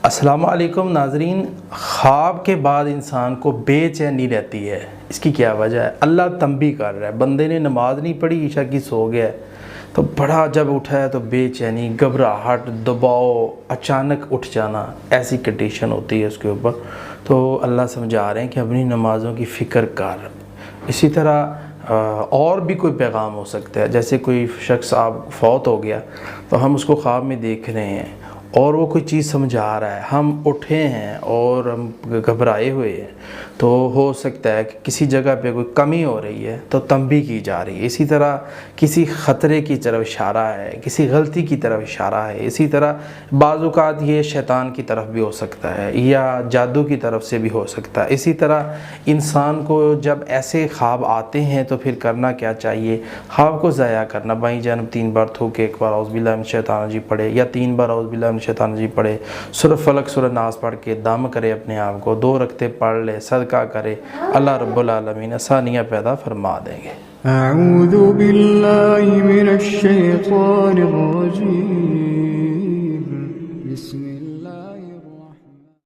السلام علیکم ناظرین، خواب کے بعد انسان کو بے چینی رہتی ہے، اس کی کیا وجہ ہے؟ اللہ تنبیہ کر رہا ہے، بندے نے نماز نہیں پڑھی، عشاء کی سو گیا ہے تو بڑا جب اٹھا ہے تو بے چینی، گھبراہٹ، دباؤ، اچانک اٹھ جانا، ایسی کنڈیشن ہوتی ہے اس کے اوپر۔ تو اللہ سمجھا رہے ہیں کہ اپنی نمازوں کی فکر کر۔ اسی طرح اور بھی کوئی پیغام ہو سکتا ہے، جیسے کوئی شخص آپ فوت ہو گیا تو ہم اس کو خواب میں دیکھ رہے ہیں اور وہ کوئی چیز سمجھا رہا ہے، ہم اٹھے ہیں اور ہم گھبرائے ہوئے ہیں، تو ہو سکتا ہے کہ کسی جگہ پہ کوئی کمی ہو رہی ہے تو تنبیہ کی جا رہی ہے۔ اسی طرح کسی خطرے کی طرف اشارہ ہے، کسی غلطی کی طرف اشارہ ہے۔ اسی طرح بعض اوقات یہ شیطان کی طرف بھی ہو سکتا ہے یا جادو کی طرف سے بھی ہو سکتا ہے۔ اسی طرح انسان کو جب ایسے خواب آتے ہیں تو پھر کرنا کیا چاہیے؟ خواب کو ضائع کرنا، بائیں جانب 3 بار تھوک کے، ایک بار اعوذ باللہ من الشیطان الرجیم پڑھے یا 3 بار اعوذ باللہ من الشیطان الرجیم پڑھے، سورہ فلق سورہ ناس پڑھ کے دم کرے اپنے آپ کو، 2 رکعتیں پڑھ لے، صدقہ کرے، اللہ رب العالمین آسانیاں پیدا فرما دیں گے۔ اعوذ باللہ من الشیطان الرجیم